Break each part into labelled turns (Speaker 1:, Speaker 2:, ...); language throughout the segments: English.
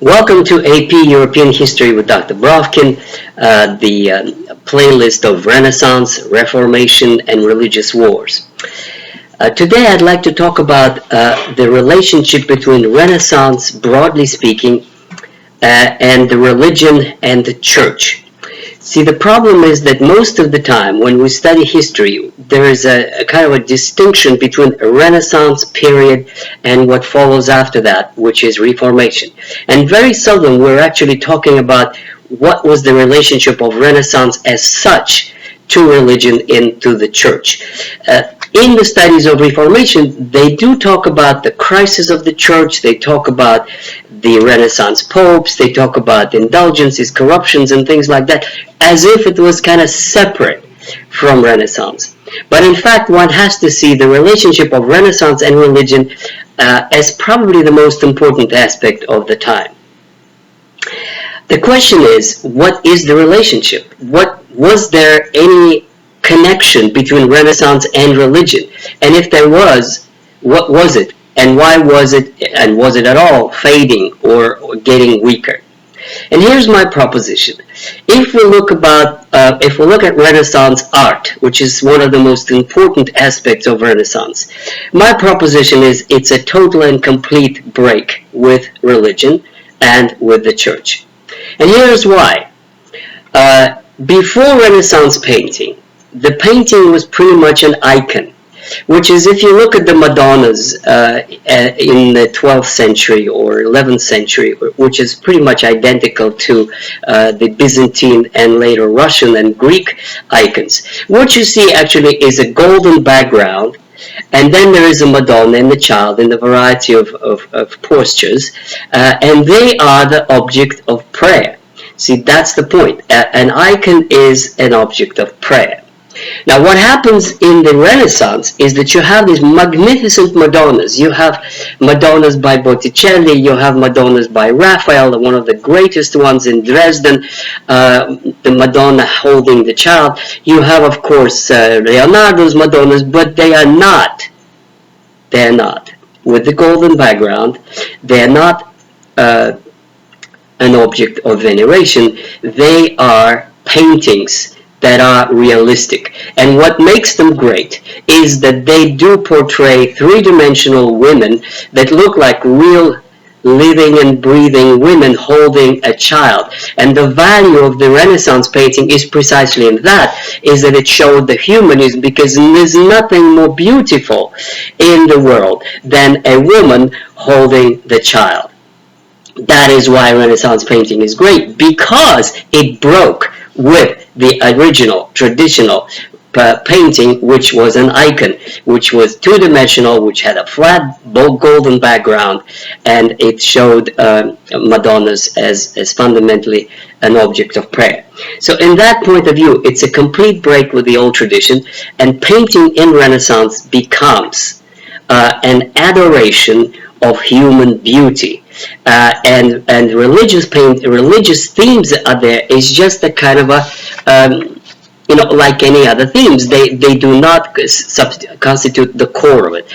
Speaker 1: Welcome to AP European History with Dr. Brovkin, the playlist of Renaissance, Reformation, and religious wars. Today I'd like to talk about the relationship between Renaissance, broadly speaking, and the religion and the church. See, the problem is that most of the time when we study history, there is a kind of a distinction between a Renaissance period and what follows after that, which is Reformation. And very seldom we're actually talking about what was the relationship of Renaissance as such to religion into the church. In the studies of Reformation, they do talk about the crisis of the church, they talk about the Renaissance popes, they talk about indulgences, corruptions, and things like that, as if it was kind of separate from Renaissance. But in fact, one has to see the relationship of Renaissance and religion as probably the most important aspect of the time. The question is, what is the relationship? Was there any connection between Renaissance and religion? And if there was, what was it? And why was it, and was it at all fading or getting weaker? And here's my proposition. If we look at Renaissance art, which is one of the most important aspects of Renaissance, my proposition is it's a total and complete break with religion and with the church. And here's why. Before Renaissance painting, the painting was pretty much an icon, which is, if you look at the Madonnas in the 12th century or 11th century, which is pretty much identical to the Byzantine and later Russian and Greek icons, what you see actually is a golden background, and then there is a Madonna and the child in a variety of postures, and they are the object of prayer. See, that's the point. An icon is an object of prayer. Now, what happens in the Renaissance is that you have these magnificent Madonnas. You have Madonnas by Botticelli, you have Madonnas by Raphael, one of the greatest ones in Dresden, the Madonna holding the child. You have, of course, Leonardo's Madonnas, but they are not, with the golden background, they are not an object of veneration. They are paintings that are realistic. And what makes them great is that they do portray three-dimensional women that look like real living and breathing women holding a child. And the value of the Renaissance painting is precisely in that, is that it showed the humanism, because there's nothing more beautiful in the world than a woman holding the child. That is why Renaissance painting is great, because it broke with the original, traditional painting, which was an icon, which was two-dimensional, which had a flat golden background, and it showed Madonnas as fundamentally an object of prayer. So in that point of view, it's a complete break with the old tradition, and painting in Renaissance becomes an adoration of human beauty. And religious themes are there is just a kind of a like any other themes, they do not constitute the core of it.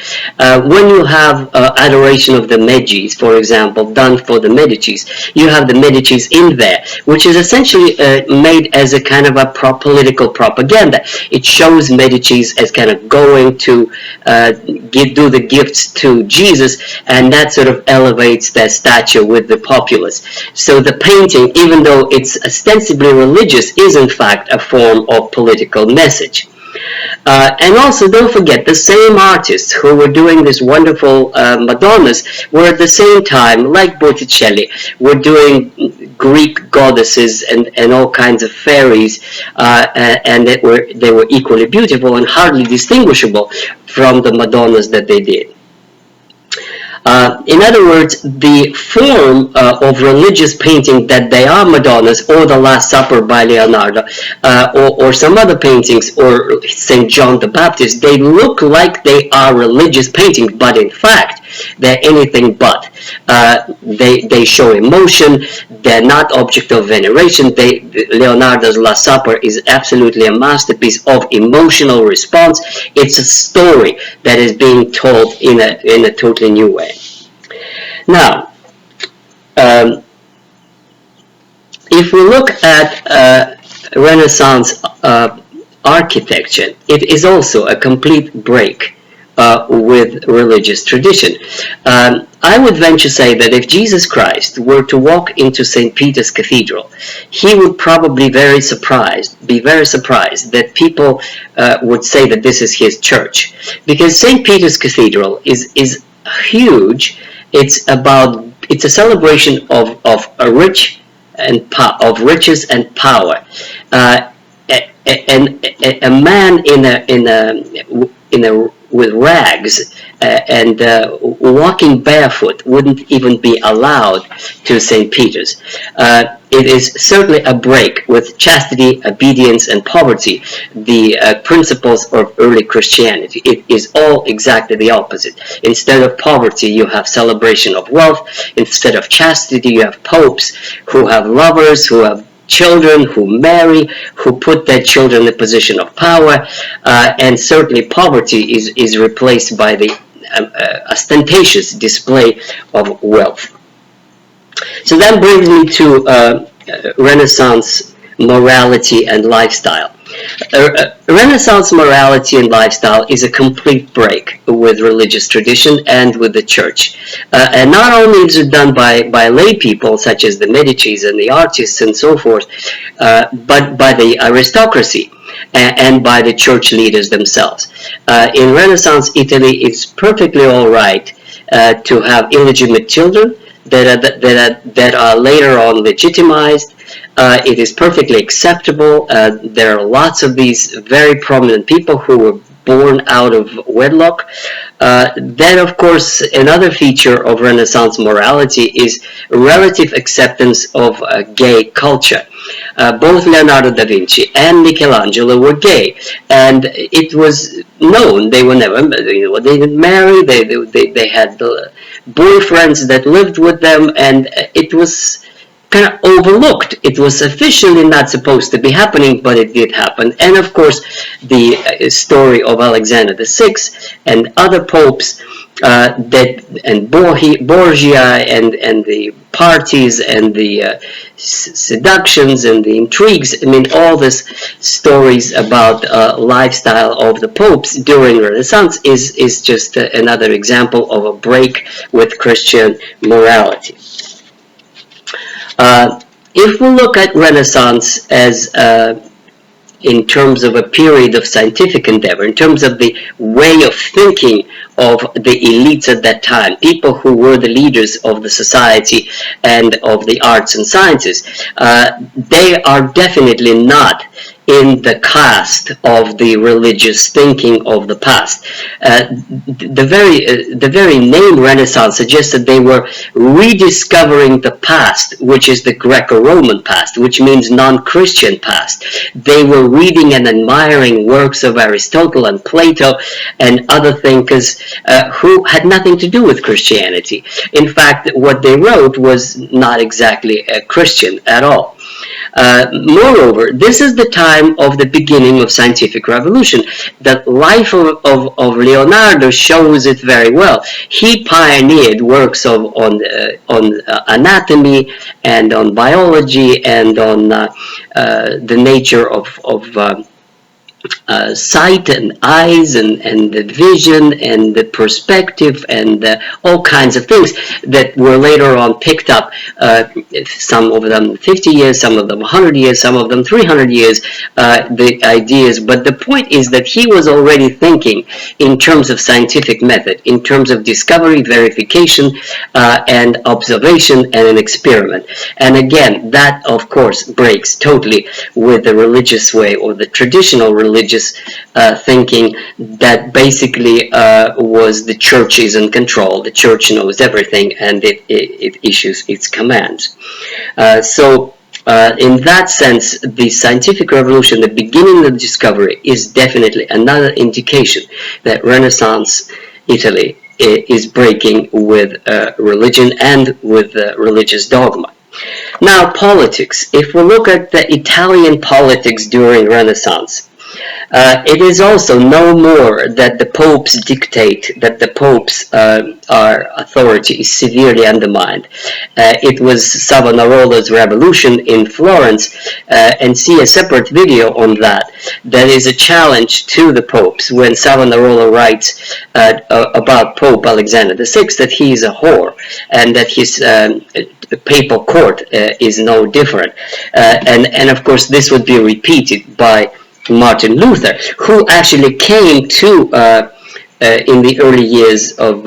Speaker 1: When you have adoration of the Medicis, for example, done for the Medicis, you have the Medicis in there, which is essentially made as a kind of a political propaganda. It shows Medicis as kind of going to do the gifts to Jesus, and that sort of elevates their stature with the populace. So the painting, even though it's ostensibly religious, is in fact a form of political message. And also, don't forget, the same artists who were doing this wonderful Madonnas were at the same time, like Botticelli, were doing Greek goddesses and all kinds of fairies, and they were equally beautiful and hardly distinguishable from the Madonnas that they did. In other words, the form of religious painting that they are Madonnas, or the Last Supper by Leonardo, or some other paintings, or St. John the Baptist, they look like they are religious paintings, but in fact, they're anything but. They show emotion, they're not object of veneration. Leonardo's Last Supper is absolutely a masterpiece of emotional response. It's a story that is being told in a totally new way. Now, if we look at Renaissance architecture, it is also a complete break with religious tradition. I would venture to say that if Jesus Christ were to walk into St. Peter's Cathedral, he would probably be very surprised that people would say that this is his church, because St. Peter's Cathedral is huge. It's a celebration of a rich of riches and power. And a man in a with rags and walking barefoot wouldn't even be allowed to St. Peter's. It is certainly a break with chastity, obedience, and poverty, the principles of early Christianity. It is all exactly the opposite. Instead of poverty, you have celebration of wealth. Instead of chastity, you have popes who have lovers, who have children, who marry, who put their children in a position of power, and certainly poverty is replaced by the ostentatious display of wealth. So that brings me to Renaissance morality and lifestyle. Renaissance morality and lifestyle is a complete break with religious tradition and with the church. And not only is it done by lay people such as the Medicis and the artists and so forth, but by the aristocracy and by the church leaders themselves. In Renaissance Italy, it's perfectly all right to have illegitimate children that are later on legitimized. It is perfectly acceptable. There are lots of these very prominent people who were born out of wedlock. Then, of course, another feature of Renaissance morality is relative acceptance of gay culture. Both Leonardo da Vinci and Michelangelo were gay, and it was known. They were never, they didn't marry. They had boyfriends that lived with them, and it was kind of overlooked. It was officially not supposed to be happening, but it did happen. And of course, the story of Alexander VI and other popes and Borgia and the parties and the seductions and the intrigues. I mean, all these stories about lifestyle of the popes during Renaissance is just another example of a break with Christian morality. If we look at Renaissance as in terms of a period of scientific endeavor, in terms of the way of thinking of the elites at that time, people who were the leaders of the society and of the arts and sciences, they are definitely not in the cast of the religious thinking of the past. The very name Renaissance suggests that they were rediscovering the past, which is the Greco-Roman past, which means non-Christian past. They were reading and admiring works of Aristotle and Plato and other thinkers who had nothing to do with Christianity. In fact, what they wrote was not exactly Christian at all. Moreover, this is the time of the beginning of scientific revolution. The life of Leonardo shows it very well. He pioneered works on anatomy and on biology and on the nature of sight and eyes and the vision and the perspective and all kinds of things that were later on picked up, some of them 50 years, some of them 100 years, some of them 300 years, the ideas. But the point is that he was already thinking in terms of scientific method, in terms of discovery, verification, and observation and an experiment. And again, that of course breaks totally with the religious way or the traditional religious thinking that basically was the church is in control, the church knows everything, and it issues its commands. So in that sense, the scientific revolution, the beginning of the discovery, is definitely another indication that Renaissance Italy is breaking with religion and with religious dogma. Now, politics. If we look at the Italian politics during Renaissance, It is also no more that the popes dictate, that the popes our authority is severely undermined. It was Savonarola's revolution in Florence, and see a separate video on that. That is a challenge to the popes when Savonarola writes about Pope Alexander VI that he is a whore and that his papal court is no different. And of course this would be repeated by Martin Luther, who actually came to in the early years of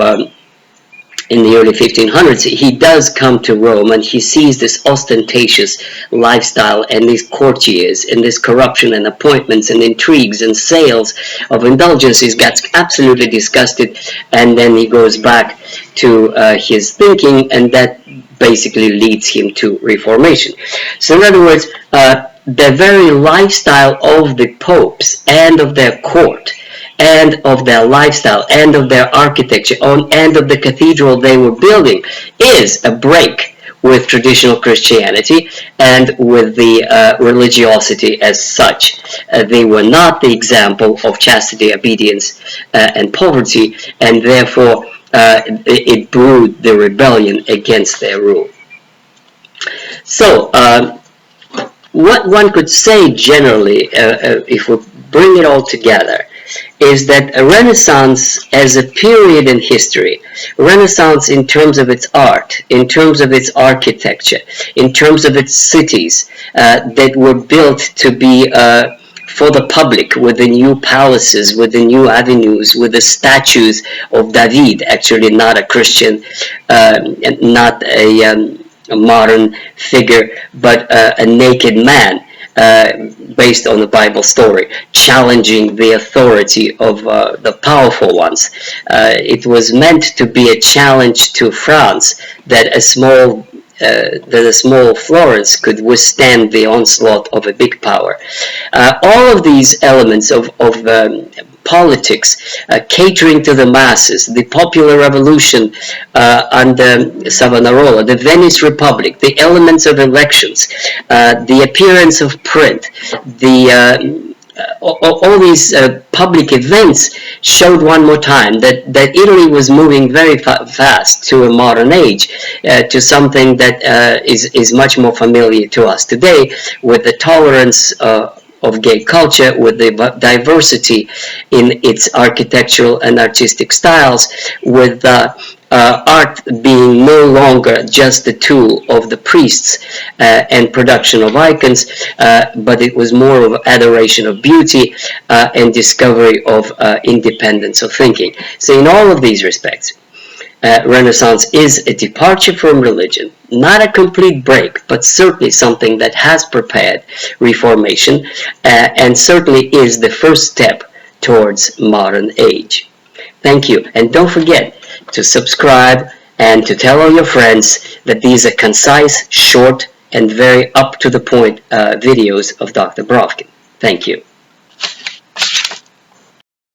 Speaker 1: in the early 1500s, he does come to Rome and he sees this ostentatious lifestyle and these courtiers and this corruption and appointments and intrigues and sales of indulgences, gets absolutely disgusted, and then he goes back to his thinking, and that basically leads him to Reformation. So in other words, the very lifestyle of the popes and of their court and of their lifestyle and of their architecture and of the cathedral they were building is a break with traditional Christianity and with the religiosity as such. They were not the example of chastity, obedience, and poverty, and therefore it brewed the rebellion against their rule. So, what one could say generally, if we bring it all together, is that a Renaissance as a period in history, Renaissance in terms of its art, in terms of its architecture, in terms of its cities that were built to be for the public, with the new palaces, with the new avenues, with the statues of David, actually not a Christian, not a modern figure, but a naked man, based on the Bible story, challenging the authority of the powerful ones. It was meant to be a challenge to France that a small Florence could withstand the onslaught of a big power. All of these elements of politics, catering to the masses, the popular revolution under Savonarola, the Venice Republic, the elements of elections, the appearance of print, all these public events showed one more time that Italy was moving very fast to a modern age, to something that is much more familiar to us today, with the tolerance of gay culture, with the diversity in its architectural and artistic styles, with art being no longer just the tool of the priests and production of icons, but it was more of adoration of beauty and discovery of independence of thinking. So in all of these respects, Renaissance is a departure from religion, not a complete break, but certainly something that has prepared Reformation, and certainly is the first step towards modern age. Thank you, and don't forget to subscribe and to tell all your friends that these are concise, short, and very up-to-the-point videos of Dr. Brovkin. Thank you.